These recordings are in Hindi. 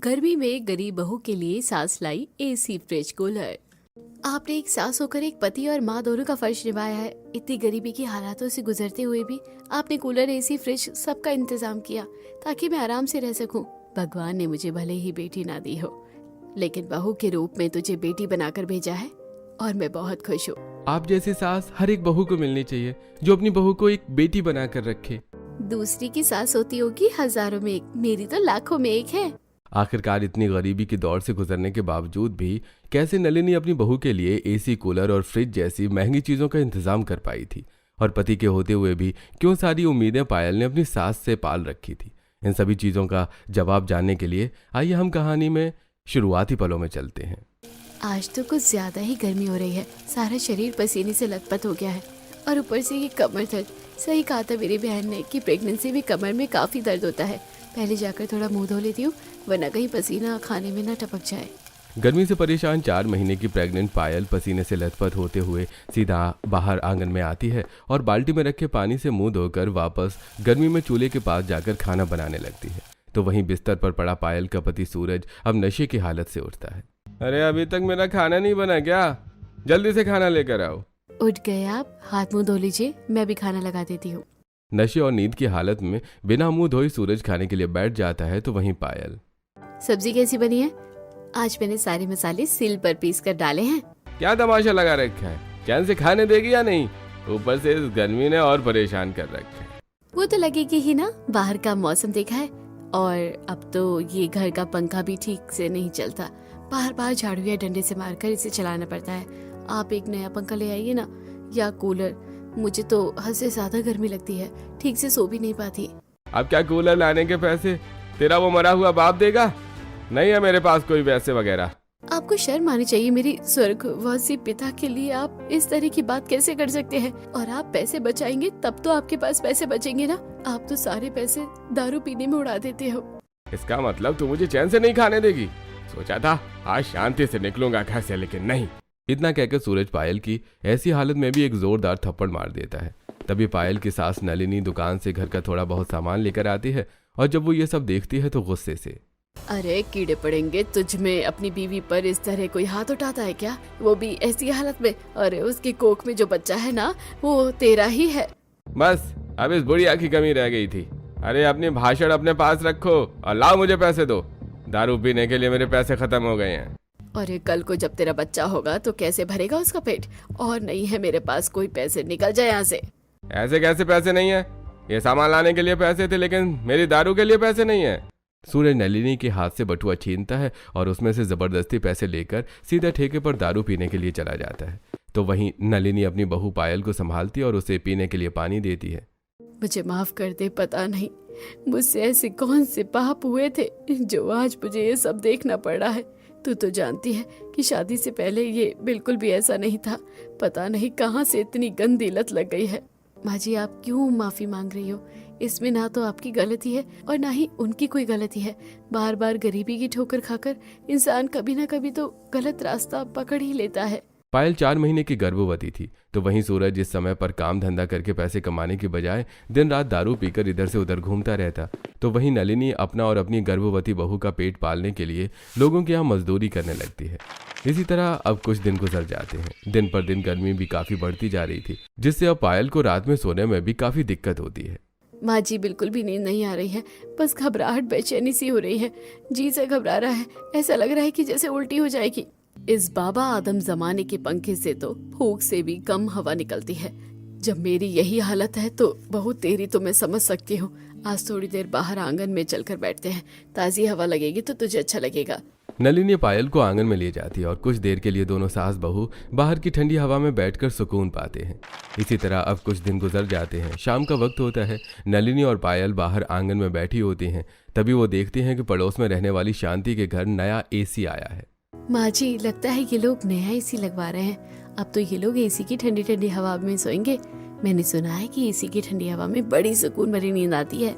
गर्मी में गरीब बहू के लिए सास लाई एसी फ्रिज कूलर। आपने एक सास होकर एक पति और माँ दोनों का फर्ज निभाया है। इतनी गरीबी की हालातों से गुजरते हुए भी आपने कूलर, एसी, फ्रिज सबका इंतजाम किया ताकि मैं आराम से रह सकूं। भगवान ने मुझे भले ही बेटी ना दी हो, लेकिन बहू के रूप में तुझे बेटी बनाकर भेजा है और मैं बहुत खुश हूँ। आप जैसी सास हर एक बहू को मिलनी चाहिए जो अपनी बहू को एक बेटी बनाकर रखे। दूसरी की सास होती होगी हजारों में एक, मेरी तो लाखों में एक है। आखिरकार इतनी गरीबी के दौर से गुजरने के बावजूद भी कैसे नलिनी अपनी बहू के लिए एसी, कूलर और फ्रिज जैसी महंगी चीजों का इंतजाम कर पाई थी, और पति के होते हुए भी क्यों सारी उम्मीदें पायल ने अपनी सास से पाल रखी थी। इन सभी चीजों का जवाब जानने के लिए आइए हम कहानी में शुरुआती पलों में चलते हैं। आज तो कुछ ज्यादा ही गर्मी हो रही है, सारा शरीर पसीने से लथपथ हो गया है और ऊपर से ये कमर दर्द। सही कहा था मेरी बहन ने कि प्रेगनेंसी में कमर में काफी दर्द होता है। पहले जाकर थोड़ा मुंह धो लेती हूँ, वरना कहीं पसीना खाने में न टपक जाए। गर्मी से परेशान 4 महीने की प्रेग्नेंट पायल पसीने से लथपथ होते हुए सीधा बाहर आंगन में आती है और बाल्टी में रखे पानी से मुंह धोकर वापस गर्मी में चूल्हे के पास जाकर खाना बनाने लगती है। तो वहीं बिस्तर पर पड़ा पायल का पति सूरज अब नशे की हालत से उठता है। अरे अभी तक मेरा खाना नहीं बना क्या? जल्दी से खाना लेकर आओ। उठ गए आप, हाथ मुंह धो लीजिए, मैं भी खाना लगा देती हूँ। नशे और नींद की हालत में बिना मुंह धोए सूरज खाने के लिए बैठ जाता है। तो वहीं पायल, सब्जी कैसी बनी है? आज मैंने सारे मसाले सिल पर पीस कर डाले हैं। क्या तमाशा लगा रखा है? चैन से खाने देगी या नहीं? ऊपर से इस गर्मी ने और परेशान कर रखा है। वो तो लगेगी ही ना, बाहर का मौसम देखा है, और अब तो ये घर का पंखा भी ठीक से नहीं चलता। बार बार झाड़ू या डंडे से मारकर इसे चलाना पड़ता है। आप एक नया पंखा ले आइए ना, या कूलर। मुझे तो हद से ज्यादा गर्मी लगती है, ठीक से सो भी नहीं पाती। अब क्या कूलर लाने के पैसे तेरा वो मरा हुआ बाप देगा? नहीं है मेरे पास कोई पैसे वगैरह। आपको शर्म आनी चाहिए। मेरी स्वर्गवासी पिता के लिए आप इस तरह की बात कैसे कर सकते हैं? और आप पैसे बचाएंगे तब तो आपके पास पैसे बचेंगे ना। आप तो सारे पैसे दारू पीने में उड़ा देते हो। इसका मतलब तू मुझे चैन से नहीं खाने देगी? सोचा था आज शांति से निकलूंगा घर से, लेकिन नहीं। इतना कहकर सूरज पायल की ऐसी हालत में भी एक जोरदार थप्पड़ मार देता है। तभी पायल की सास नलिनी दुकान से घर का थोड़ा बहुत सामान लेकर आती है, और जब वो ये सब देखती है तो गुस्से से, अरे कीड़े पड़ेंगे तुझ में, अपनी बीवी पर इस तरह कोई हाथ उठाता है क्या? वो भी ऐसी हालत में। अरे उसकी कोख में जो बच्चा है ना, वो तेरा ही है। बस अब इस बुढ़िया की कमी रह गई थी। अरे अपनी भाषण अपने पास रखो और लाओ मुझे पैसे दो। दारू पीने के लिए मेरे पैसे खत्म हो गए हैं। अरे कल को जब तेरा बच्चा होगा तो कैसे भरेगा उसका पेट? और नहीं है मेरे पास कोई पैसे, निकल जाए यहाँ से। ऐसे कैसे पैसे नहीं है? ये सामान लाने के लिए पैसे थे, लेकिन मेरी दारू के लिए पैसे नहीं है। सूरज नलिनी के हाथ से बटुआ छीनता है और उसमें से जबरदस्ती पैसे लेकर सीधा ठेके पर दारू पीने के लिए चला जाता है। तो वहीं नलिनी अपनी बहू पायल को संभालती है और उसे पीने के लिए पानी देती है। मुझे माफ कर दे, पता नहीं मुझसे ऐसे कौन से पाप हुए थे जो आज मुझे ये सब देखना पड़ रहा है। तू तो जानती है कि शादी से पहले ये बिल्कुल भी ऐसा नहीं था। पता नहीं कहाँ से इतनी गंदी लत लग गई है। माँ जी, आप क्यों माफी मांग रही हो? इसमें ना तो आपकी गलती है और ना ही उनकी कोई गलती है। बार बार गरीबी की ठोकर खाकर इंसान कभी ना कभी तो गलत रास्ता पकड़ ही लेता है। पायल 4 महीने की गर्भवती थी। तो वहीं सूरज इस समय पर काम धंधा करके पैसे कमाने की बजाय दिन रात दारू पीकर इधर से उधर घूमता रहता। तो वहीं नलिनी अपना और अपनी गर्भवती बहू का पेट पालने के लिए लोगों के यहाँ मजदूरी करने लगती है। इसी तरह अब कुछ दिन गुजर जाते हैं। दिन पर दिन गर्मी भी काफी बढ़ती जा रही थी, जिससे अब पायल को रात में सोने में भी काफी दिक्कत होती है। माँ जी, बिल्कुल भी नींद नहीं आ रही है, बस घबराहट, बेचैनी सी हो रही है। जी से घबरा रहा है, ऐसा लग रहा है कि जैसे उल्टी हो जाएगी। इस बाबा आदम जमाने के पंखे से तो फूंक से भी कम हवा निकलती है। जब मेरी यही हालत है तो बहू तेरी तो मैं समझ सकती हूँ। आज थोड़ी देर बाहर आंगन में चलकर बैठते हैं, ताजी हवा लगेगी तो तुझे अच्छा लगेगा। नलिनी पायल को आंगन में ले जाती है और कुछ देर के लिए दोनों सास बहू बाहर की ठंडी हवा में बैठकर सुकून पाते हैं। इसी तरह अब कुछ दिन गुजर जाते हैं। शाम का वक्त होता है। नलिनी और पायल बाहर आंगन में बैठी होती हैं। तभी वो देखती हैं कि पड़ोस में रहने वाली शांति के घर नया एसी आया है। माँ जी, लगता है ये लोग नया एसी लगवा रहे हैं। अब तो ये लोग एसी की ठंडी ठंडी हवा में सोएंगे। मैंने सुना है कि एसी की ठंडी हवा में बड़ी सुकून भरी नींद आती है।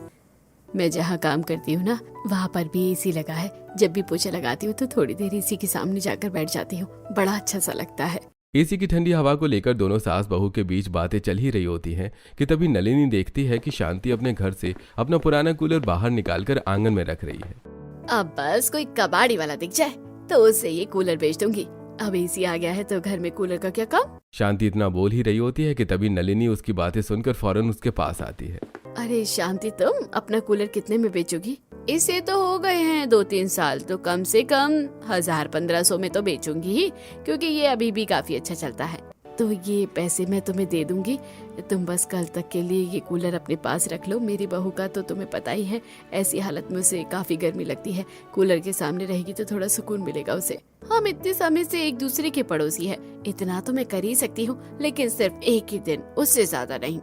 मैं जहाँ काम करती हूँ ना, वहाँ पर भी एसी लगा है। जब भी पोछा लगाती हूँ तो थोड़ी देर एसी के सामने जाकर बैठ जाती हूँ, बड़ा अच्छा सा लगता है। एसी की ठंडी हवा को लेकर दोनों सास बहू के बीच बातें चल ही रही होती हैं कि तभी नलिनी देखती है कि शांति अपने घर से अपना पुराना कूलर बाहर निकालकर आंगन में रख रही है। अब बस कोई कबाड़ी वाला दिख जाए तो उससे ये कूलर बेच दूंगी। अब एसी आ गया है तो घर में कूलर का क्या काम। शांति इतना बोल ही रही होती है कि तभी नलिनी उसकी बातें सुनकर फौरन उसके पास आती है। अरे शांति, तुम अपना कूलर कितने में बेचोगी? इसे तो हो गए हैं 2-3 साल, तो कम से कम 1000-1500 में तो बेचूंगी ही, क्योंकि ये अभी भी काफी अच्छा चलता है। तो ये पैसे मैं तुम्हें दे दूंगी, तुम बस कल तक के लिए ये कूलर अपने पास रख लो। मेरी बहू का तो तुम्हें पता ही है, ऐसी हालत में उसे काफी गर्मी लगती है। कूलर के सामने रहेगी तो थोड़ा सुकून मिलेगा उसे। हम इतने समय से एक दूसरे के पड़ोसी है, इतना तो मैं कर ही सकती हूँ, लेकिन सिर्फ एक ही दिन, उससे ज्यादा नहीं।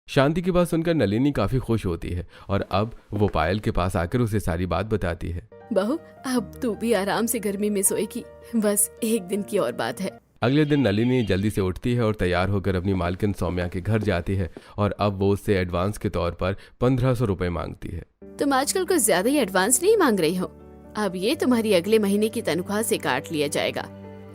शांति की बात सुनकर नलिनी काफी खुश होती है और अब वो पायल के पास आकर उसे सारी बात बताती है। बहू, अब तू भी आराम से गर्मी में सोएगी, बस एक दिन की और बात है। अगले दिन नलिनी जल्दी से उठती है और तैयार होकर अपनी मालकिन सौम्या के घर जाती है और अब वो उससे एडवांस के तौर पर 1500 रुपए मांगती है। तुम आजकल कुछ ज्यादा ही एडवांस नहीं मांग रही हो? अब ये तुम्हारी अगले महीने की तनख्वाह से काट लिया जाएगा।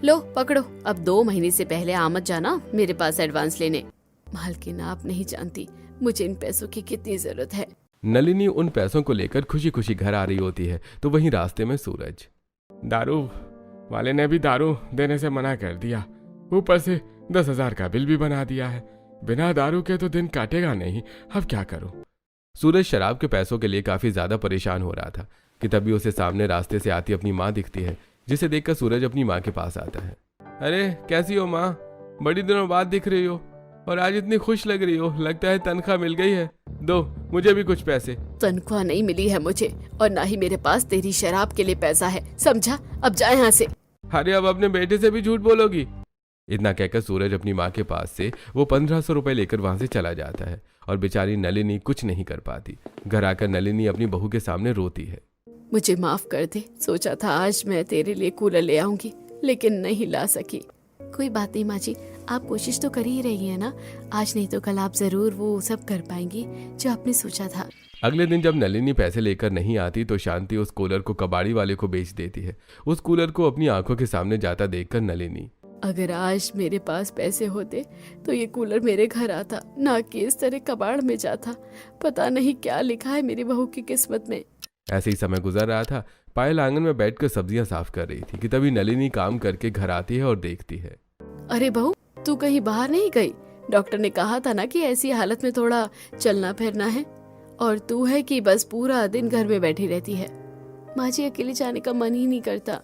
लो पकड़ो, अब 2 महीने से पहले आ मत जाना मेरे पास एडवांस लेने। मालकिन, आप नहीं जानती मुझे इन पैसों की कितनी जरूरत है। नलिनी उन पैसों को लेकर खुशी खुशी घर आ रही होती है तो वहीं रास्ते में सूरज। दारू वाले ने भी दारू देने से मना कर दिया, ऊपर से 10,000 का बिल भी बना दिया है। बिना दारू के तो दिन काटेगा नहीं, अब क्या करूं। सूरज शराब के पैसों के लिए काफी ज्यादा परेशान हो रहा था कि तभी उसे सामने रास्ते से आती अपनी माँ दिखती है, जिसे देखकर सूरज अपनी माँ के पास आता है। अरे कैसी हो माँ, बड़ी दिनों बाद दिख रही हो और आज इतनी खुश लग रही हो, लगता है तनख्वाह मिल गई है। दो मुझे भी कुछ पैसे। तनख्वाह नहीं मिली है मुझे, और ना ही मेरे पास तेरी शराब के लिए पैसा है, समझा? अब जा यहाँ से। अरे अब अपने बेटे से भी झूठ बोलोगी? इतना कहकर सूरज अपनी माँ के पास से वो 1500 रुपए लेकर वहां से चला जाता है और बेचारी नलिनी कुछ नहीं कर पाती। घर आकर नलिनी अपनी बहू के सामने रोती है। मुझे माफ कर दे, सोचा था आज मैं तेरे लिए कूलर ले आऊंगी, लेकिन नहीं ला सकी। कोई बात नहीं माँ जी, आप कोशिश तो कर ही रही है ना, आज नहीं तो कल आप जरूर वो सब कर पाएंगी जो आपने सोचा था। अगले दिन जब नलिनी पैसे लेकर नहीं आती तो शांति उस कूलर को कबाड़ी वाले को बेच देती है। उस कूलर को अपनी आंखों के सामने जाता देखकर नलिनी, अगर आज मेरे पास पैसे होते तो ये कूलर मेरे घर आता, ना कि इस तरह कबाड़ में जाता। पता नहीं क्या लिखा है मेरी बहू की किस्मत में। ऐसे ही समय गुजर रहा था। पायल आंगन में बैठकर सब्जियां साफ कर रही थी कि तभी नलिनी काम करके घर आती है और देखती है। अरे बहू, तू कहीं बाहर नहीं गई? डॉक्टर ने कहा था ना कि ऐसी हालत में थोड़ा चलना फिरना है, और तू है कि बस पूरा दिन घर में बैठी रहती है। माँ जी, अकेले जाने का मन ही नहीं करता।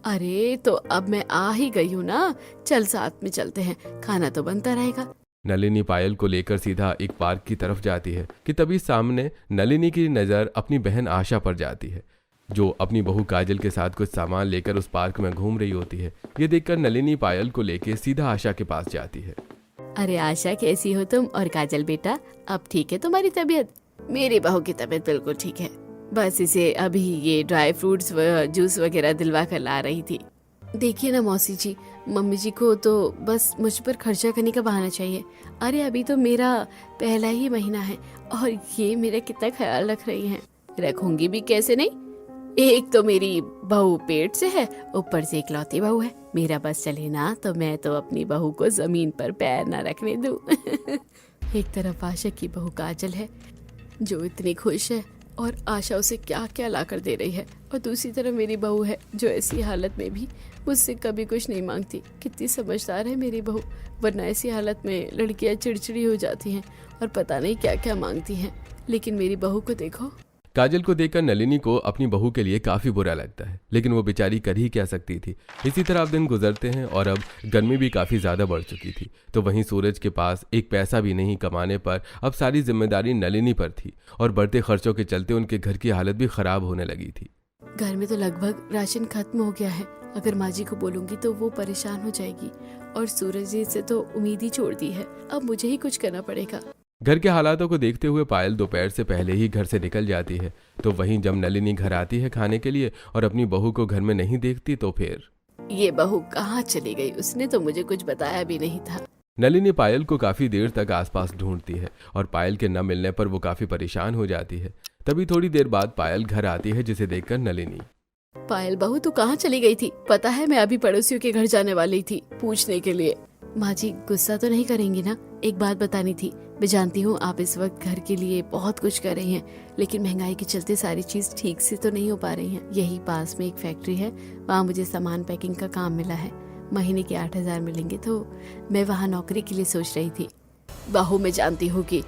अरे तो अब मैं आ ही गई हूँ ना, चल साथ में चलते हैं, खाना तो बनता रहेगा। नलिनी पायल को लेकर सीधा एक पार्क की तरफ जाती है कि तभी सामने नलिनी की नजर अपनी बहन आशा पर जाती है, जो अपनी बहू काजल के साथ कुछ सामान लेकर उस पार्क में घूम रही होती है। ये देखकर नलिनी पायल को लेकर सीधा आशा के पास जाती है। अरे आशा, कैसी हो तुम? और काजल बेटा, अब ठीक है तुम्हारी तबीयत? मेरी बहू की तबीयत बिल्कुल ठीक है, बस इसे अभी ये ड्राई फ्रूट्स जूस वगैरह दिलवा कर ला रही थी। देखिए ना मौसी जी, मम्मी जी को तो बस मुझ पर खर्चा करने का बहाना चाहिए। अरे अभी तो मेरा पहला ही महीना है और ये मेरा कितना ख्याल रख रही हैं। रखूंगी भी कैसे नहीं, एक तो मेरी बहू पेट से है, ऊपर से इकलौती बहू है। मेरा बस चले ना तो मैं तो अपनी बहू को जमीन पर पैर ना रखने दूं। एक तरफ आशा की बहू काजल है जो इतनी खुश है और आशा उसे क्या क्या ला कर दे रही है, और दूसरी तरफ मेरी बहू है जो ऐसी हालत में भी मुझसे कभी कुछ नहीं मांगती। कितनी समझदार है मेरी बहू, वरना ऐसी हालत में लड़कियां चिड़चिड़ी हो जाती हैं और पता नहीं क्या क्या मांगती हैं। लेकिन मेरी बहू को देखो। काजल को देखकर नलिनी को अपनी बहू के लिए काफी बुरा लगता है, लेकिन वो बेचारी कर ही क्या सकती थी। इसी तरह अब दिन गुजरते हैं और अब गर्मी भी काफी ज्यादा बढ़ चुकी थी। तो वहीं सूरज के पास एक पैसा भी नहीं कमाने पर अब सारी जिम्मेदारी नलिनी पर थी और बढ़ते खर्चों के चलते उनके घर की हालत भी खराब होने लगी थी। घर में तो लगभग राशन खत्म हो गया है। अगर माँ जी को बोलूंगी तो वो परेशान हो जाएगी, और सूरज जी से तो उम्मीद ही छोड़ दी है। अब मुझे ही कुछ करना पड़ेगा। घर के हालातों को देखते हुए पायल दोपहर से पहले ही घर से निकल जाती है। तो वहीं जब नलिनी घर आती है खाने के लिए और अपनी बहू को घर में नहीं देखती तो फिर ये बहू कहाँ चली गई? उसने तो मुझे कुछ बताया भी नहीं था। नलिनी पायल को काफी देर तक आसपास ढूंढती है और पायल के न मिलने पर वो काफी परेशान हो जाती है। तभी थोड़ी देर बाद पायल घर आती है, जिसे देखकर नलिनी, पायल बहू तू कहाँ चली गई थी? पता है मैं अभी पड़ोसियों के घर जाने वाली थी पूछने के लिए। माँ जी गुस्सा तो नहीं करेंगी ना? एक बात बतानी थी। मैं जानती हूँ आप इस वक्त घर के लिए बहुत कुछ कर रही हैं, लेकिन महंगाई के चलते सारी चीज ठीक से तो नहीं हो पा रही हैं। यही पास में एक फैक्ट्री है, वहाँ मुझे सामान पैकिंग का काम मिला है। महीने के 8,000 मिलेंगे, तो मैं वहाँ नौकरी के लिए सोच रही थी। बहू, मैं जानती हूँ कि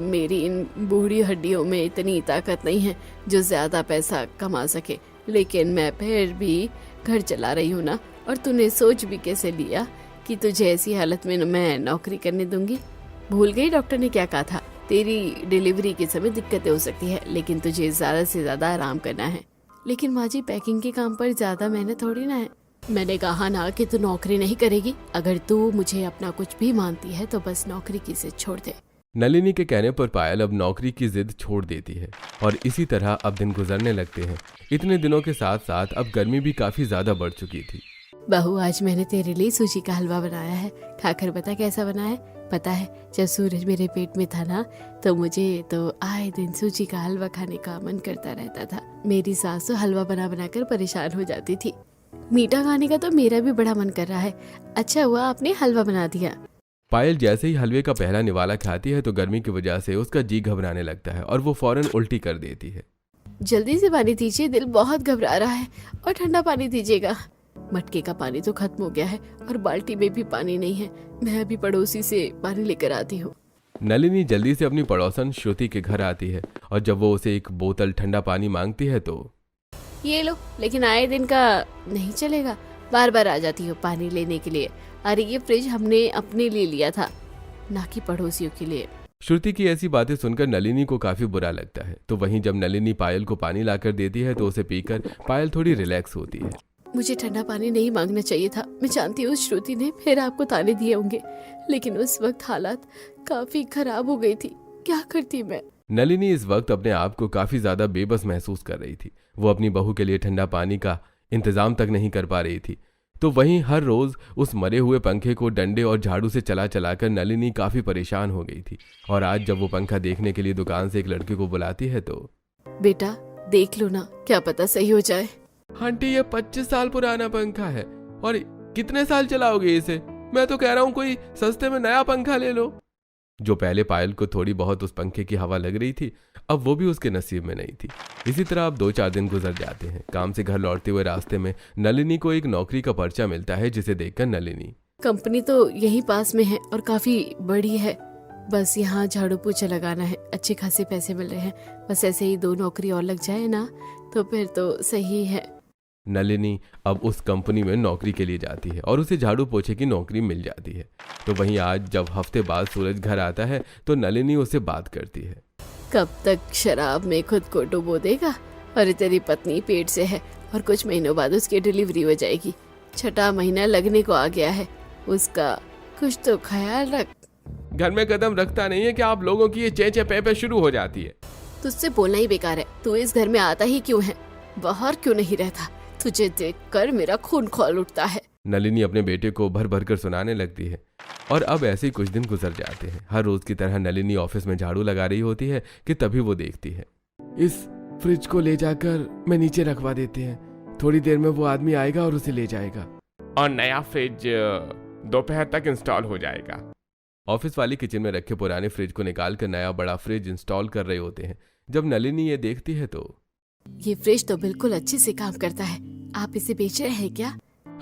मेरी इन बूढ़ी हड्डियों में इतनी ताकत नहीं है जो ज्यादा पैसा कमा सके, लेकिन मैं फिर भी घर चला रही हूँ ना। और तूने सोच भी कैसे लिया कि तुझे ऐसी हालत में मैं नौकरी करने दूंगी? भूल गई डॉक्टर ने क्या कहा था? तेरी डिलीवरी के समय दिक्कतें हो सकती है, लेकिन तुझे ज्यादा से ज्यादा आराम करना है। लेकिन माँ जी, पैकिंग के काम पर ज्यादा मेहनत थोड़ी ना है। मैंने कहा ना कि तू नौकरी नहीं करेगी। अगर तू मुझे अपना कुछ भी मानती है तो बस नौकरी की जिद छोड़ दे। नलिनी के कहने पर पायल अब नौकरी की जिद छोड़ देती है और इसी तरह अब दिन गुजरने लगते हैं। इतने दिनों के साथ साथ अब गर्मी भी काफी ज्यादा बढ़ चुकी थी। बहू, आज मैंने तेरे लिए सूजी का हलवा बनाया है, खाकर बता कैसा बना है। पता है, जब सूरज मेरे पेट में था ना, तो मुझे तो आए दिन सूजी का हलवा खाने का मन करता रहता था। मेरी सास तो हलवा बना बना कर परेशान हो जाती थी। मीठा खाने का तो मेरा भी बड़ा मन कर रहा है। अच्छा हुआ आपने हलवा बना दिया। पायल जैसे ही हलवे का पहला निवाला खाती है तो गर्मी की वजह से उसका जी घबराने लगता है और वो फौरन उल्टी कर देती है। जल्दी से पानी दीजिए, दिल बहुत घबरा रहा है। और ठंडा पानी दीजिएगा। मटके का पानी तो खत्म हो गया है और बाल्टी में भी पानी नहीं है। मैं अभी पड़ोसी से पानी लेकर आती हूँ। नलिनी जल्दी से अपनी पड़ोसन श्रुति के घर आती है और जब वो उसे एक बोतल ठंडा पानी मांगती है तो ये लो, लेकिन आए दिन का नहीं चलेगा। बार बार आ जाती हो पानी लेने के लिए। अरे ये फ्रिज हमने अपने लिए लिया था, ना कि पड़ोसियों के लिए। श्रुति की ऐसी बातें सुनकर नलिनी को काफी बुरा लगता है। तो वहीं जब नलिनी पायल को पानी लाकर देती है तो उसे पीकर पायल थोड़ी रिलैक्स होती है। मुझे ठंडा पानी नहीं मांगना चाहिए था। मैं जानती हूँ श्रुति ने फिर आपको ताने दिए होंगे, लेकिन उस वक्त हालात काफी खराब हो गई थी। क्या करती मैं? नलिनी इस वक्त अपने आप को काफी ज्यादा बेबस महसूस कर रही थी। वो अपनी बहू के लिए ठंडा पानी का इंतजाम तक नहीं कर पा रही थी। तो वहीं हर रोज उस मरे हुए पंखे को डंडे और झाड़ू से चला चलाकर नलिनी काफी परेशान हो गई थी। और आज जब वो पंखा देखने के लिए दुकान से एक लड़के को बुलाती है तो बेटा देख लो ना, क्या पता सही हो जाए। आंटी, ये 25 साल पुराना पंखा है और कितने साल चलाओगे इसे? मैं तो कह रहा हूँ कोई सस्ते में नया पंखा ले लो। जो पहले पायल को थोड़ी बहुत उस पंखे की हवा लग रही थी, अब वो भी उसके नसीब में नहीं थी। इसी तरह अब 2-4 दिन गुजर जाते हैं। काम से घर लौटते हुए रास्ते में नलिनी को एक नौकरी का पर्चा मिलता है, जिसे देखकर नलिनी कंपनी तो यहीं पास में है और काफी बड़ी है। बस यहाँ झाड़ू पोछा लगाना है। अच्छे खासे पैसे मिल रहे हैं। बस ऐसे ही 2 नौकरी और लग जाए ना तो फिर तो सही है। नलिनी अब उस कंपनी में नौकरी के लिए जाती है और उसे झाड़ू पोछे की नौकरी मिल जाती है। तो वहीं आज जब हफ्ते बाद सूरज घर आता है तो नलिनी उससे बात करती है। कब तक शराब में खुद को डुबो देगा? और तेरी पत्नी पेट से है और कुछ महीनों बाद उसकी डिलीवरी हो जाएगी। 6वां महीना लगने को आ गया है। उसका कुछ तो ख्याल रख। घर में कदम रखता नहीं है कि आप लोगों की ये चेचे पे शुरू हो जाती है। तुझसे बोलना ही बेकार है। तू इस घर में आता ही क्यों है? बाहर क्यों नहीं रहता? तुझे देखकर मेरा खून खौल उठता है। नलिनी अपने बेटे को भर भर कर सुनाने लगती है। और अब ऐसे ही कुछ दिन गुजर जाते हैं। हर रोज की तरह नलिनी ऑफिस में झाड़ू लगा रही होती है कि तभी वो देखती है, इस फ्रिज को ले जाकर मैं नीचे रखवा देते हैं। थोड़ी देर में वो आदमी आएगा और उसे ले जाएगा और नया फ्रिज दोपहर तक इंस्टॉल हो जाएगा। ऑफिस वाली किचन में रखे पुराने फ्रिज को निकाल कर नया बड़ा फ्रिज इंस्टॉल कर रहे होते हैं। जब नलिनी ये देखती है तो ये फ्रिज तो बिल्कुल अच्छे से काम करता है। आप इसे बेच रहे हैं क्या?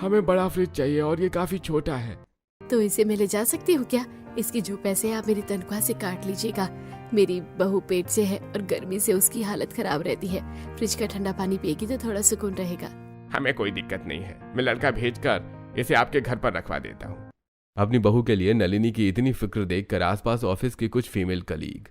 हमें बड़ा फ्रिज चाहिए और ये काफी छोटा है। तो इसे मैं ले जा सकती हूँ क्या? इसकी जो पैसे आप मेरी तनख्वाह से काट लीजिएगा। मेरी बहू पेट से है और गर्मी से उसकी हालत खराब रहती है। फ्रिज का ठंडा पानी पिएगी तो थोड़ा सुकून रहेगा। हमें कोई दिक्कत नहीं है। मैं लड़का भेजकर इसे आपके घर पर रखवा देता हूँ। अपनी बहू के लिए नलिनी की इतनी फिक्र देखकर आसपास ऑफिस की कुछ फीमेल कलीग,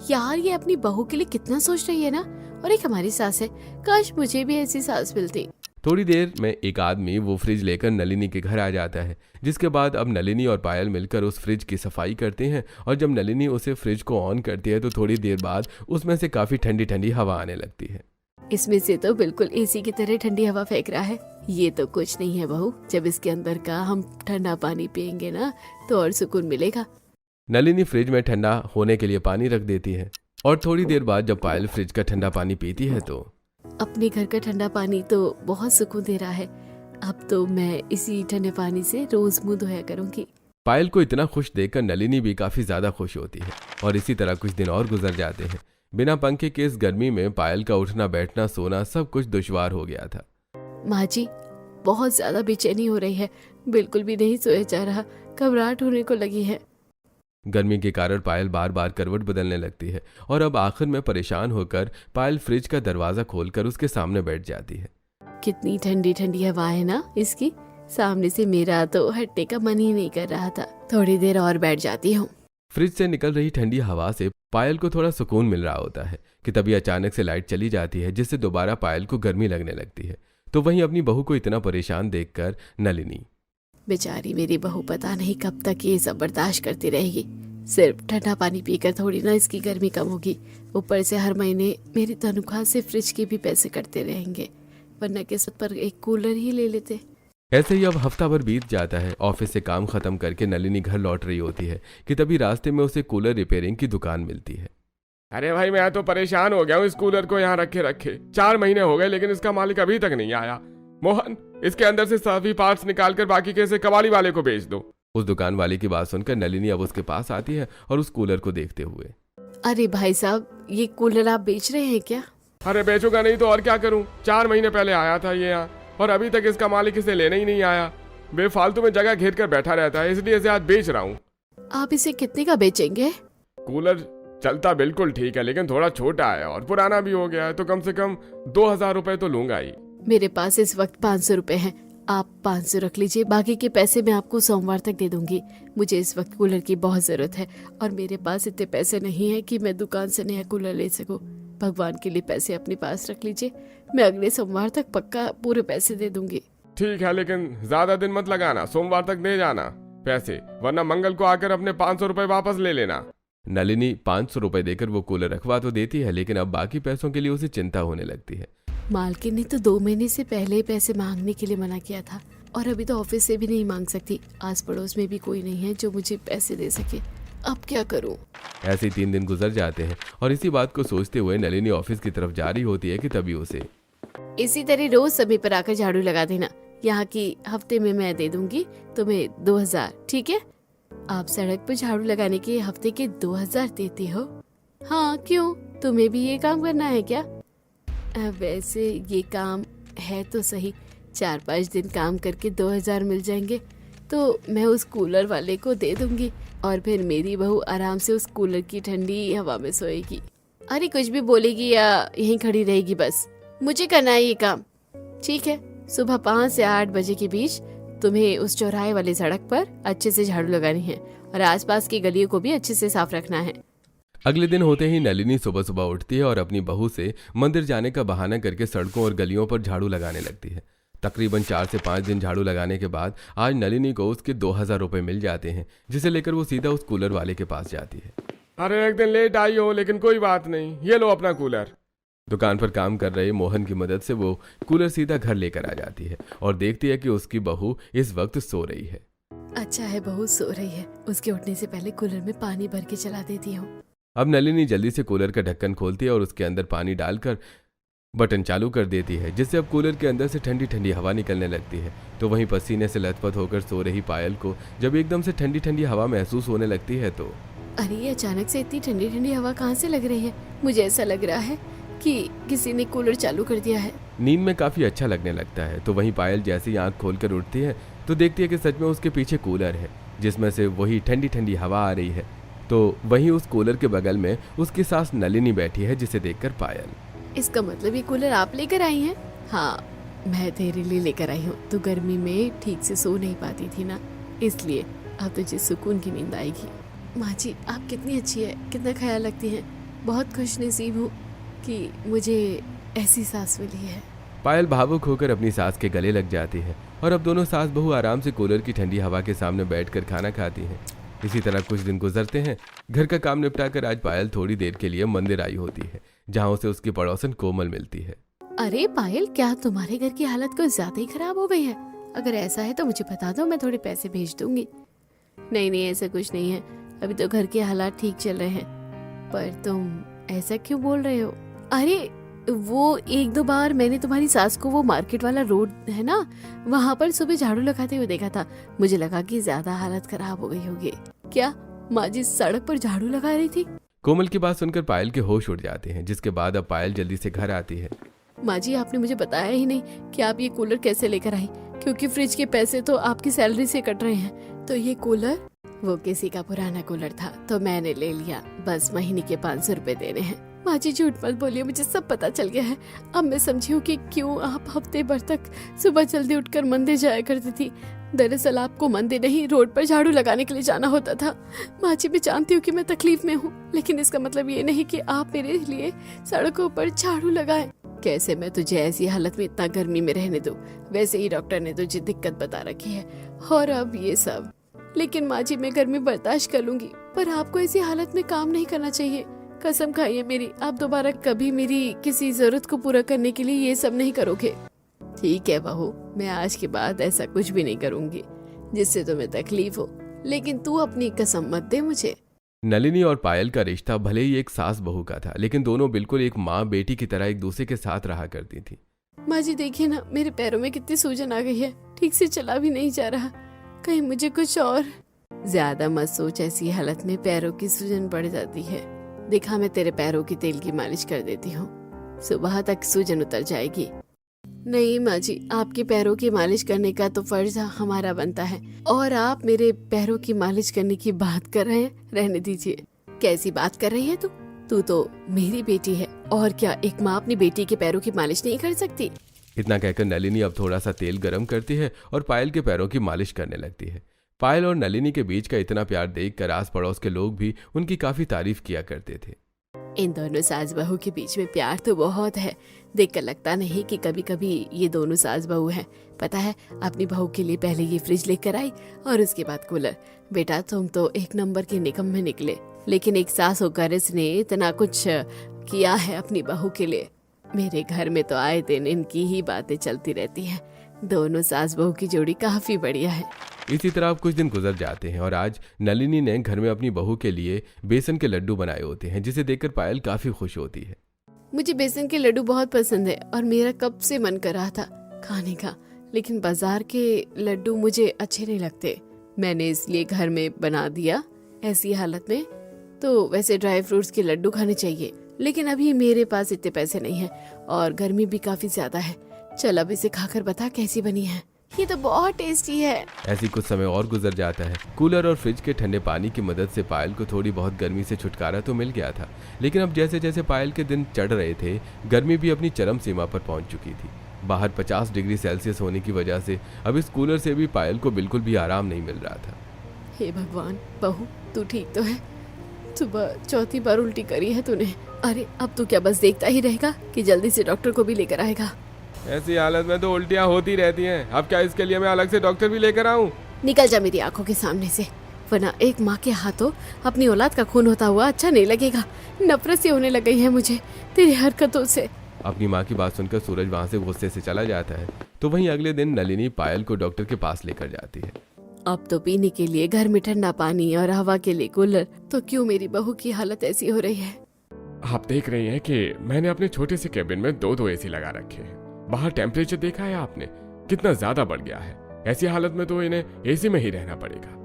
यार ये अपनी बहू के लिए कितना सोच रही है ना। और एक हमारी सास है, काश मुझे भी ऐसी सास मिलती। थोड़ी देर में एक आदमी वो फ्रिज लेकर नलिनी के घर आ जाता है, जिसके बाद अब नलिनी और पायल मिलकर उस फ्रिज की सफाई करते हैं। और जब नलिनी उसे फ्रिज को ऑन करती है तो थोड़ी देर बाद उसमें से काफी ठंडी ठंडी हवा आने लगती है। इसमें से तो बिल्कुल एसी की तरह ठंडी हवा फेंक रहा है। ये तो कुछ नहीं है बहू, जब इसके अंदर का हम ठंडा पानी पियेंगे ना तो और सुकून मिलेगा। नलिनी फ्रिज में ठंडा होने के लिए पानी रख देती है और थोड़ी देर बाद जब पायल फ्रिज का ठंडा पानी पीती है तो अपने घर का ठंडा पानी तो बहुत सुकून दे रहा है। अब तो मैं इसी ठंडे पानी से रोज मुंह धोया करूंगी। पायल को इतना खुश देखकर नलिनी भी काफी ज्यादा खुश होती है और इसी तरह कुछ दिन और गुजर जाते हैं। बिना पंखे के इस गर्मी में पायल का उठना बैठना सोना सब कुछ दुश्वार हो गया था। माँ जी, बहुत ज्यादा बेचैनी हो रही है, बिल्कुल भी नहीं सोया जा रहा, घबराहट होने को लगी है। गर्मी के कारण पायल बार बार करवट बदलने लगती है और अब आखिर में परेशान होकर पायल फ्रिज का दरवाजा खोलकर उसके सामने बैठ जाती है। कितनी ठंडी ठंडी हवा है ना इसकी, सामने से मेरा तो हटने का मन ही नहीं कर रहा था। थोड़ी देर और बैठ जाती हूँ। फ्रिज से निकल रही ठंडी हवा से पायल को थोड़ा सुकून मिल रहा होता है कि तभी अचानक से लाइट चली जाती है, जिससे दोबारा पायल को गर्मी लगने लगती है। तो वहीं अपनी बहू को इतना परेशान देखकर नलिनी, बेचारी मेरी बहू पता नहीं कब तक ये सब बर्दाश्त करती रहेगी। सिर्फ ठंडा पानी पीकर थोड़ी ना इसकी गर्मी कम होगी, ऊपर से हर महीने मेरी तनख्वाह से फ्रिज के भी पैसे कटते रहेंगे, वरना किस्त पर एक कूलर ही ले लेते। ऐसे ही अब हफ्ता भर बीत जाता है। ऑफिस से काम खत्म करके नलिनी घर लौट रही होती है कि तभी रास्ते में उसे कूलर रिपेयरिंग की दुकान मिलती है। अरे भाई, मैं तो परेशान हो गया हूँ इस कूलर को यहाँ रखे रखे। 4 महीने हो गए लेकिन इसका मालिक अभी तक नहीं आया। मोहन, इसके अंदर से सभी पार्ट्स निकाल कर बाकी के कबाड़ी वाले को बेच दो। उस दुकान वाले की बात सुनकर नलिनी अब उसके पास आती है और उस कूलर को देखते हुए, अरे भाई साहब, ये कूलर आप बेच रहे हैं क्या? अरे बेचूंगा नहीं तो और क्या करूं। 4 महीने पहले आया था ये यहाँ और अभी तक इसका मालिक इसे लेने ही नहीं आया। बेफालतू में जगह घेर कर बैठा रहता है, इसलिए इसे आज बेच रहा हूँ। आप इसे कितने का बेचेंगे? कूलर चलता बिल्कुल ठीक है लेकिन थोड़ा छोटा है और पुराना भी हो गया है, तो कम से कम 2000 रुपए तो लूंगा ही। मेरे पास इस वक्त 500 रुपए हैं, आप 500 रख लीजिए, बाकी के पैसे मैं आपको सोमवार तक दे दूंगी। मुझे इस वक्त कूलर की बहुत जरूरत है और मेरे पास इतने पैसे नहीं है कि मैं दुकान से नया कूलर ले सकूं। भगवान के लिए पैसे अपने पास रख लीजिए, मैं अगले सोमवार तक पक्का पूरे पैसे दे दूंगी। ठीक है, लेकिन ज्यादा दिन मत लगाना, सोमवार तक दे जाना पैसे, वरना मंगल को आकर अपने 500 रुपए वापस ले लेना। नलिनी 500 रुपए देकर वो कूलर रखवा तो देती है, लेकिन अब बाकी पैसों के लिए उसे चिंता होने लगती है। मालकिन ने तो 2 महीने से पहले ही पैसे मांगने के लिए मना किया था और अभी तो ऑफिस से भी नहीं मांग सकती। आस पड़ोस में भी कोई नहीं है जो मुझे पैसे दे सके, अब क्या करूं? ऐसे ही 3 दिन गुजर जाते हैं और इसी बात को सोचते हुए नलिनी ऑफिस की तरफ जा रही होती है कि तभी उसे, इसी तरह रोज समय पर आकर झाड़ू लगा देना, यहाँ की हफ्ते में मैं दे दूंगी तुम्हें 2000, ठीक है? आप सड़क पर झाड़ू लगाने के हफ्ते के 2000 देते हो? हाँ, क्यों, तुम्हें भी ये काम करना है क्या? वैसे ये काम है तो सही, 4-5 दिन काम करके 2000 मिल जाएंगे तो मैं उस कूलर वाले को दे दूंगी और फिर मेरी बहू आराम से उस कूलर की ठंडी हवा में सोएगी। अरे कुछ भी बोलेगी या यहीं खड़ी रहेगी? बस मुझे करना है ये काम, ठीक है? सुबह 5 से 8 बजे के बीच तुम्हें उस चौराहे वाली सड़क पर अच्छे से झाड़ू लगानी है और आसपास की गलियों को भी अच्छे से साफ रखना है। अगले दिन होते ही नलिनी सुबह सुबह उठती है और अपनी बहू से मंदिर जाने का बहाना करके सड़कों और गलियों पर झाड़ू लगाने लगती है। तकरीबन 4 से 5 दिन झाड़ू लगाने के बाद आज नलिनी को उसके 2000 रुपए मिल जाते हैं, जिसे लेकर वो सीधा उस कूलर वाले के पास जाती है। अरे एक दिन लेट आई हो लेकिन कोई बात नहीं, ये लो अपना कूलर। दुकान पर काम कर रहे मोहन की मदद से वो कूलर सीधा घर लेकर आ जाती है और देखती है कि उसकी बहू इस वक्त सो रही है। अच्छा है, बहू सो रही है, उसके उठने से पहले कूलर में पानी भर के चला देती हूँ। अब नलिनी जल्दी से कूलर का ढक्कन खोलती है और उसके अंदर पानी डालकर बटन चालू कर देती है, जिससे अब कूलर के अंदर से ठंडी ठंडी हवा निकलने लगती है। तो वहीं पसीने से लथपथ होकर सो रही पायल को जब एकदम से ठंडी ठंडी हवा महसूस होने लगती है तो, अरे ये अचानक से इतनी ठंडी ठंडी हवा कहाँ से लग रही है? मुझे ऐसा लग रहा है कि किसी ने कूलर चालू कर दिया है। नींद में काफी अच्छा लगने लगता है। तो वहीं पायल जैसे ही आंख खोलकर उठती है तो देखती है कि सच में उसके पीछे कूलर है, जिसमें से वही ठंडी ठंडी हवा आ रही है। तो वहीं उस कूलर के बगल में उसकी सास नलिनी बैठी है, जिसे देखकर पायल, इसका मतलब ये कूलर आप लेकर आई हैं? हाँ, मैं तेरे लिए लेकर आई हूँ। तू गर्मी में ठीक से सो नहीं पाती थी ना, इसलिए अब तुझे सुकून की नींद आएगी। माँ जी, आप कितनी अच्छी है, कितना ख्याल रखती हैं। बहुत खुशनसीब हूँ कि मुझे ऐसी सास मिली है। पायल भावुक होकर अपनी सास के गले लग जाती है और अब दोनों सास बहू आराम से कूलर की ठंडी हवा के सामने बैठकर खाना खाती हैं। इसी तरह कुछ दिन गुजरते हैं। घर का काम निपटाकर आज पायल थोड़ी देर के लिए मंदिर आई होती है, जहाँ उसे उसकी पड़ोसन कोमल मिलती है। अरे पायल, क्या तुम्हारे घर की हालत कुछ ज्यादा ही खराब हो गई है? अगर ऐसा है तो मुझे बता दो, मैं थोड़े पैसे भेज दूंगी। नहीं नहीं, ऐसा कुछ नहीं है, अभी तो घर के हालात ठीक चल रहे हैं। पर तुम ऐसा क्यों बोल रहे हो? अरे वो एक दो बार मैंने तुम्हारी सास को वो मार्केट वाला रोड है ना, वहाँ पर सुबह झाड़ू लगाते हुए देखा था। मुझे लगा कि ज्यादा हालत खराब हो गई होगी। क्या माँ जी सड़क पर झाड़ू लगा रही थी? कोमल की बात सुनकर पायल के होश उड़ जाते हैं, जिसके बाद अब पायल जल्दी से घर आती है। माँ जी आपने मुझे बताया ही नहीं कि आप ये कूलर कैसे लेकर आई, क्योंकि फ्रिज के पैसे तो आपकी सैलरी से कट रहे हैं। तो ये कूलर वो किसी का पुराना कूलर था तो मैंने ले लिया, बस महीने के 500 रुपए देने हैं। माँ जी झूठ मत बोलिए, मुझे सब पता चल गया है। अब मैं समझी हूँ कि क्यों आप हफ्ते भर तक सुबह जल्दी उठकर मंदिर जाया करती थी। दरअसल आपको मंदिर नहीं, रोड पर झाड़ू लगाने के लिए जाना होता था। माँ जी मैं जानती हूँ कि मैं तकलीफ में हूँ, लेकिन इसका मतलब ये नहीं कि आप मेरे लिए सड़कों पर झाड़ू लगाएं। कैसे मैं तुझे ऐसी हालत में इतना गर्मी में रहने दूं? वैसे ही डॉक्टर ने तुझे दिक्कत बता रखी है, और अब ये सब। लेकिन माँ जी मैं गर्मी बर्दाश्त कर लूंगी, पर आपको ऐसी हालत में काम नहीं करना चाहिए। कसम खाइए मेरी, आप दोबारा कभी मेरी किसी जरूरत को पूरा करने के लिए ये सब नहीं करोगे। ठीक है बहू, मैं आज के बाद ऐसा कुछ भी नहीं करूंगी जिससे तुम्हें तकलीफ हो, लेकिन तू अपनी कसम मत दे मुझे। नलिनी और पायल का रिश्ता भले ही एक सास बहू का था, लेकिन दोनों बिल्कुल एक माँ बेटी की तरह एक दूसरे के साथ रहा करती थी। माँ जी देखिए ना, मेरे पैरों में कितनी सूजन आ गई है, ठीक से चला भी नहीं जा रहा। कहीं मुझे कुछ और। ज्यादा मत सोच, ऐसी हालत में पैरों की सूजन बढ़ जाती है। देखा, मैं तेरे पैरों की तेल की मालिश कर देती हूँ, सुबह तक सूजन उतर जाएगी। नहीं माँ जी, आपके पैरों की मालिश करने का तो फर्ज हमारा बनता है, और आप मेरे पैरों की मालिश करने की बात कर रहे हैं? रहने दीजिए। कैसी बात कर रही है तू? तू तो मेरी बेटी है, और क्या एक माँ अपनी बेटी के पैरों की मालिश नहीं कर सकती? इतना कहकर नलिनी अब थोड़ा सा तेल गरम करती है और पायल के पैरों की मालिश करने लगती है। पायल और नलिनी के बीच का इतना प्यार देखकर आस पड़ोस के लोग भी उनकी काफी तारीफ किया करते थे। इन दोनों सास बहू के बीच में प्यार तो बहुत है, देखकर लगता नहीं कि कभी कभी ये दोनों सास बहू हैं। पता है, अपनी बहू के लिए पहले ये फ्रिज लेकर आई और उसके बाद कूलर। बेटा तुम तो एक नंबर के निकम्मे निकले, लेकिन एक सास होकर इसने इतना कुछ किया है अपनी बहू के लिए। मेरे घर में तो आए दिन इनकी ही बातें चलती रहती हैं। दोनों सास बहू की जोड़ी काफी बढ़िया है। इसी तरह अब कुछ दिन गुजर जाते हैं और आज नलिनी ने घर में अपनी बहू के लिए बेसन के लड्डू बनाए होते हैं, जिसे देखकर पायल काफी खुश होती है। मुझे बेसन के लड्डू बहुत पसंद है और मेरा कब से मन कर रहा था खाने का, लेकिन बाजार के लड्डू मुझे अच्छे नहीं लगते। मैंने इसलिए घर में बना दिया। ऐसी हालत में तो वैसे ड्राई फ्रूट्स के लड्डू खाने चाहिए, लेकिन अभी मेरे पास इतने पैसे नहीं हैं और गर्मी भी काफी ज्यादा है। चल अब इसे खाकर बता कैसी बनी है। ये तो बहुत टेस्टी है। ऐसी कुछ समय और गुजर जाता है। कूलर और फ्रिज के ठंडे पानी की मदद से पायल को थोड़ी बहुत गर्मी से छुटकारा तो मिल गया था, लेकिन अब जैसे जैसे पायल के दिन चढ़ रहे थे, गर्मी भी अपनी चरम सीमा पर पहुंच चुकी थी। बाहर 50 डिग्री सेल्सियस होने की वजह से अब इस कूलर से भी पायल को बिल्कुल भी आराम नहीं मिल रहा था। हे भगवान, बहू तू ठीक तो है? सुबह चौथी बार उल्टी करी है तूने। अरे अब तू क्या बस देखता ही रहेगा कि जल्दी से डॉक्टर को भी लेकर आएगा? ऐसी हालत में तो उल्टियाँ होती रहती हैं। अब क्या इसके लिए मैं अलग से डॉक्टर भी लेकर आऊं? निकल जा मेरी आंखों के सामने से, वरना एक माँ के हाथों अपनी औलाद का खून होता हुआ अच्छा नहीं लगेगा। नफरत सी होने लग गई है मुझे तेरी हरकतों से। अपनी माँ की बात सुनकर सूरज वहां से गुस्से से चला जाता है। तो वहीं अगले दिन नलिनी पायल को डॉक्टर के पास लेकर जाती है। अब तो पीने के लिए घर में ठंडा पानी और हवा के लिए कूलर, तो क्यों मेरी बहू की हालत ऐसी हो रही है? आप देख रही हैं कि मैंने अपने छोटे से केबिन में दो एसी लगा रखे हैं। बाहर टेम्परेचर देखा है आपने कितना ज्यादा बढ़ गया है। ऐसी हालत में तो इन्हें एसी में ही रहना पड़ेगा।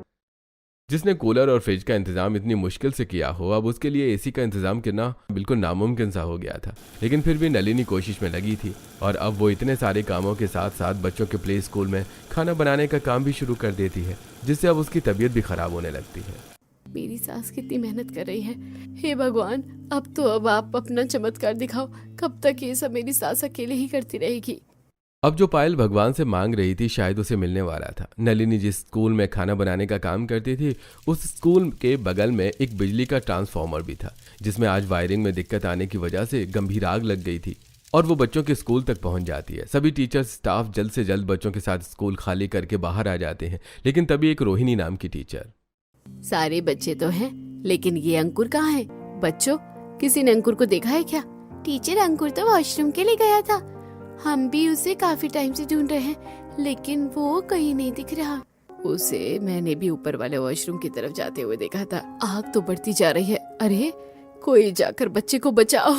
जिसने कूलर और फ्रिज का इंतजाम इतनी मुश्किल से किया हो, अब उसके लिए एसी का इंतजाम करना बिल्कुल नामुमकिन सा हो गया था। लेकिन फिर भी नलिनी कोशिश में लगी थी और अब वो इतने सारे कामों के साथ साथ बच्चों के प्ले स्कूल में खाना बनाने का काम भी शुरू कर देती है, जिससे अब उसकी तबीयत भी खराब होने लगती है। मेरी सास कितनी मेहनत कर रही है। हे भगवान, अब आप अपना चमत्कार दिखाओ। कब तक ये सब मेरी सास अकेले ही करती रहेगी? अब जो पायल भगवान से मांग रही थी शायद उसे मिलने वाला था। नलिनी जिस स्कूल में खाना बनाने का काम करती थी, उस स्कूल के बगल में एक बिजली का ट्रांसफार्मर भी था, जिसमें आज वायरिंग में दिक्कत आने की वजह से गंभीर आग लग गई थी और वो बच्चों के स्कूल तक पहुंच जाती है। सभी टीचर्स स्टाफ जल्द से जल्द बच्चों के साथ स्कूल खाली करके बाहर आ जाते हैं, लेकिन तभी एक रोहिणी नाम की टीचर। सारे बच्चे तो हैं, लेकिन ये अंकुर कहाँ है? बच्चों, किसी ने अंकुर को देखा है क्या? टीचर, अंकुर तो वॉशरूम के लिए गया था। हम भी उसे काफी टाइम से ढूंढ रहे हैं, लेकिन वो कहीं नहीं दिख रहा। उसे मैंने भी ऊपर वाले वॉशरूम की तरफ जाते हुए देखा था। आग तो बढ़ती जा रही है। अरे कोई जाकर बच्चे को बचाओ।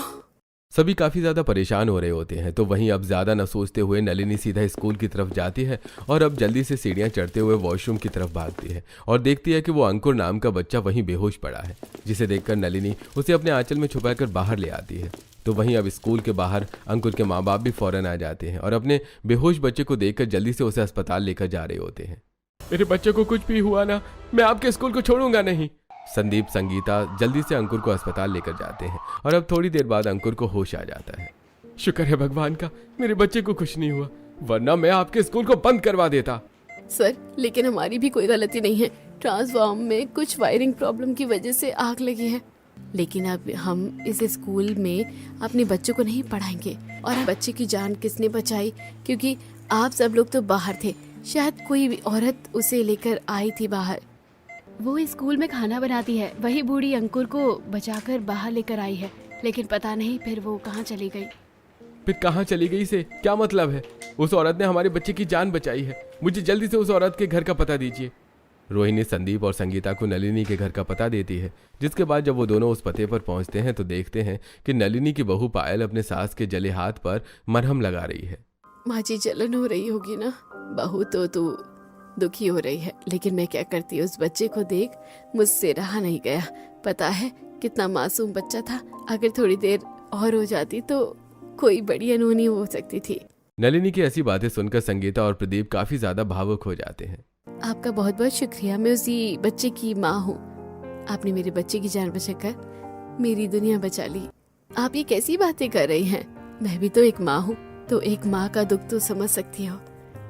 सभी काफी ज्यादा परेशान हो रहे होते हैं। तो वहीं अब ज्यादा न सोचते हुए नलिनी सीधा स्कूल की तरफ जाती है और अब जल्दी से सीढ़ियां चढ़ते हुए वॉशरूम की तरफ भागती है और देखती है कि वो अंकुर नाम का बच्चा वहीं बेहोश पड़ा है, जिसे देखकर नलिनी उसे अपने आंचल में छुपाकर बाहर ले आती है। तो वहीं अब स्कूल के बाहर अंकुर के माँ बाप भी फौरन आ जाते हैं और अपने बेहोश बच्चे को देखकर जल्दी से उसे अस्पताल लेकर जा रहे होते हैं। मेरे बच्चे को कुछ भी हुआ ना, मैं आपके स्कूल को छोड़ूंगा नहीं। संदीप संगीता जल्दी से अंकुर को अस्पताल लेकर जाते हैं और अब थोड़ी देर बाद अंकुर को होश आ जाता है। शुक्र है भगवान का, मेरे बच्चे को कुछ नहीं हुआ, वरना मैं आपके स्कूल को बंद करवा देता। सर, लेकिन हमारी भी कोई गलती नहीं है। ट्रांसफार्म में कुछ वायरिंग प्रॉब्लम की वजह से आग लगी है, लेकिन अब हम इस स्कूल में अपने बच्चों को नहीं पढ़ाएंगे। और बच्चे की जान किसने बचाई, क्योंकि आप सब लोग तो बाहर थे, शायद कोई भी औरत उसे लेकर आई थी बाहर। वो स्कूल में खाना बनाती है, वही बूढ़ी अंकुर को बचाकर बाहर लेकर आई है, लेकिन पता नहीं फिर वो कहाँ चली गई। फिर कहाँ चली गई से क्या मतलब है? उस औरत ने हमारे बच्चे की जान बचाई है, मुझे जल्दी से उस औरत के घर का पता दीजिए। रोहिणी संदीप और संगीता को नलिनी के घर का पता देती है, जिसके बाद जब वो दोनों उस पते पर पहुंचते हैं तो देखते हैं कि नलिनी की बहू पायल अपने सास के जले हाथ पर मरहम लगा रही है। माँ जी, जलन हो रही होगी ना? बहू तो तू दुखी हो रही है, लेकिन मैं क्या करती, उस बच्चे को देख मुझसे रहा नहीं गया। पता है कितना मासूम बच्चा था, अगर थोड़ी देर और हो जाती तो कोई बड़ी अनहोनी हो सकती थी। नलिनी की ऐसी बातें सुनकर संगीता और प्रदीप काफी ज्यादा भावुक हो जाते हैं। आपका बहुत बहुत शुक्रिया, मैं उसी बच्चे की माँ हूँ। आपने मेरे बच्चे की जान बचाकर मेरी दुनिया बचा ली। आप ये कैसी बातें कर रही हैं? मैं भी तो एक माँ हूँ, तो एक माँ का दुख तो समझ सकती हो।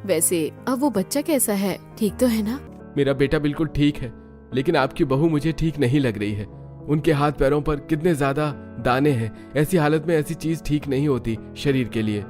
वैसे अब वो बच्चा कैसा है, ठीक तो है ना? मेरा बेटा बिल्कुल ठीक है, लेकिन आपकी बहू मुझे ठीक नहीं लग रही है। उनके हाथ पैरों पर कितने ज्यादा दाने हैं, ऐसी हालत में ऐसी चीज ठीक नहीं होती शरीर के लिए।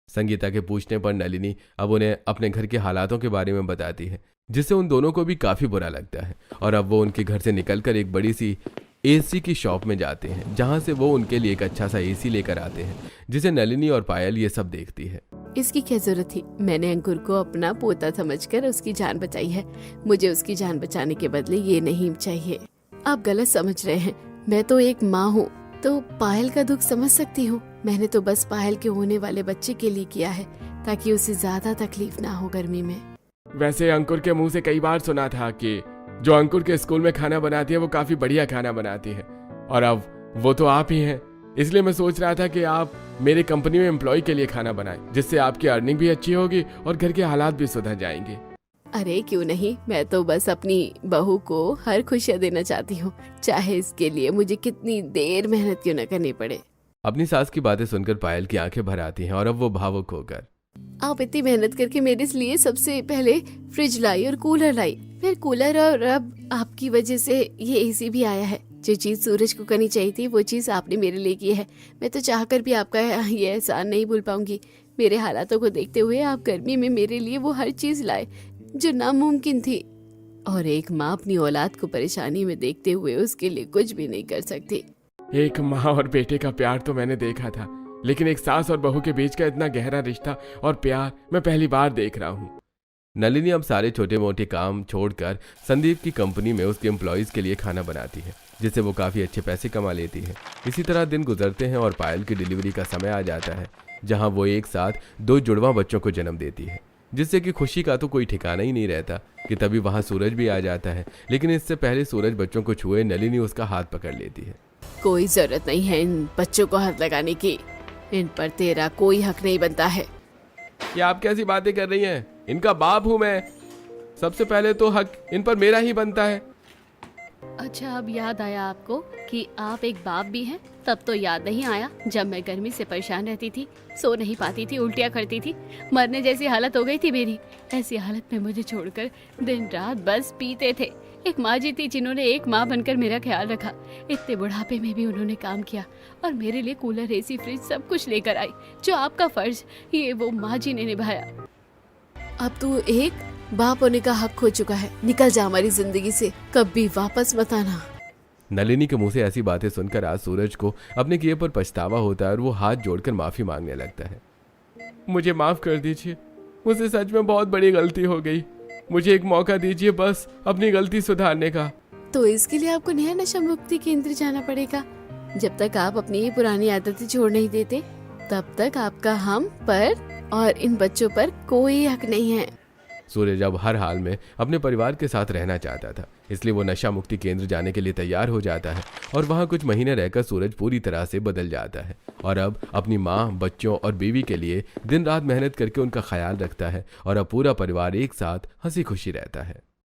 संगीता के पूछने पर नलिनी अब उन्हें अपने घर के हालातों के बारे में बताती है, जिससे उन दोनों को भी काफी बुरा लगता है। और अब वो उनके घर से निकलकर एक बड़ी सी एसी की शॉप में जाते हैं, जहां से वो उनके लिए एक अच्छा सा एसी लेकर आते हैं, जिसे नलिनी और पायल ये सब देखती है। इसकी क्या जरूरत थी? मैंने अंकुर को अपना पोता समझकर उसकी जान बचाई है। मुझे उसकी जान बचाने के बदले ये नहीं चाहिए। आप गलत समझ रहे हैं। मैं तो एक माँ हूँ, तो पायल का दुख समझ सकती हूँ। मैंने तो बस पायल के होने वाले बच्चे के लिए किया है, ताकि उसे ज्यादा तकलीफ ना हो गर्मी में। वैसे अंकुर के मुंह से कई बार सुना था कि जो अंकुर के स्कूल में खाना बनाती है वो काफी बढ़िया खाना बनाती है, और अब वो तो आप ही हैं। इसलिए मैं सोच रहा था कि आप मेरी कंपनी में एम्प्लॉय के लिए खाना बनाएं, जिससे आपकी अर्निंग भी अच्छी होगी और घर के हालात भी सुधर जाएंगे। अरे क्यों नहीं, मैं तो बस अपनी बहू को हर खुशियाँ देना चाहती हूँ, चाहे इसके लिए मुझे कितनी देर मेहनत क्यों न करनी पड़े। अपनी सास की बातें सुनकर पायल की आंखें भर आती हैं और अब वो भावुक होकर, आप इतनी मेहनत करके मेरे लिए सबसे पहले फ्रिज लाई और कूलर लाई, फिर कूलर, और अब आपकी वजह से ये एसी भी आया है। जो चीज सूरज को करनी चाहिए थी वो चीज आपने मेरे लिए की है। मैं तो चाहकर भी आपका ये एहसान नहीं भूल पाऊंगी। मेरे हालातों को देखते हुए आप गर्मी में मेरे लिए वो हर चीज लाए जो नामुमकिन थी, और एक माँ अपनी औलाद को परेशानी में देखते हुए उसके लिए कुछ भी नहीं कर सकती। एक माँ और बेटे का प्यार तो मैंने देखा था, लेकिन एक सास और बहू के बीच का इतना गहरा रिश्ता और प्यार मैं पहली बार देख रहा हूँ। नलिनी अब सारे छोटे मोटे काम छोड़कर संदीप की कंपनी में उसके एम्प्लॉयज के लिए खाना बनाती है, जिससे वो काफी अच्छे पैसे कमा लेती है। इसी तरह दिन गुजरते हैं और पायल की डिलीवरी का समय आ जाता है, जहां वो एक साथ 2 जुड़वा बच्चों को जन्म देती है, जिससे कि खुशी का तो कोई ठिकाना ही नहीं रहता कि तभी वहां सूरज भी आ जाता है। लेकिन इससे पहले सूरज बच्चों को छुए नलिनी उसका हाथ पकड़ लेती है। कोई जरूरत नहीं है इन बच्चों को हाथ लगाने की, इन पर तेरा कोई हक नहीं बनता है। ये आप कैसी बातें कर रही हैं? इनका बाप हूँ मैं, सबसे पहले तो हक इन पर मेरा ही बनता है। अच्छा, अब याद आया आपको कि आप एक बाप भी हैं? तब तो याद नहीं आया जब मैं गर्मी से परेशान रहती थी, सो नहीं पाती थी, उल्टियाँ करती थी, मरने जैसी हालत हो गई थी मेरी। ऐसी हालत में मुझे छोड़कर दिन रात बस पीते थे। एक माँ जी थी जिन्होंने एक माँ बनकर मेरा ख्याल रखा। इतने बुढ़ापे में भी उन्होंने काम किया और मेरे लिए कूलर, एसी, फ्रिज सब कुछ लेकर आई। जो आपका फर्ज ये वो माँ जी ने निभाया। अब तू एक बाप होने का हक खो चुका है। निकल जा हमारी जिंदगी से, कभी वापस मत आना। नलिनी के मुंह से ऐसी बातें सुनकर आज सूरज को अपने किए पर पछतावा होता है और वो हाथ जोड़कर माफी मांगने लगता है। मुझे माफ कर दीजिए, मुझसे सच में बहुत बड़ी गलती हो गई। मुझे एक मौका दीजिए बस अपनी गलती सुधारने का। तो इसके लिए आपको नया नशा मुक्ति केंद्र जाना पड़ेगा। जब तक आप अपनी ये पुरानी आदतें छोड़ नहीं देते तब तक आपका हम पर और इन बच्चों पर कोई हक नहीं है। सूरज अब हर हाल में अपने परिवार के साथ रहना चाहता था, इसलिए वो नशा मुक्ति केंद्र जाने के लिए तैयार हो जाता है और वहाँ कुछ महीने रहकर सूरज पूरी तरह से बदल जाता है और अब अपनी माँ, बच्चों और बीवी के लिए दिन रात मेहनत करके उनका ख्याल रखता है और अब पूरा परिवार एक साथ हंसी खुशी रहता है।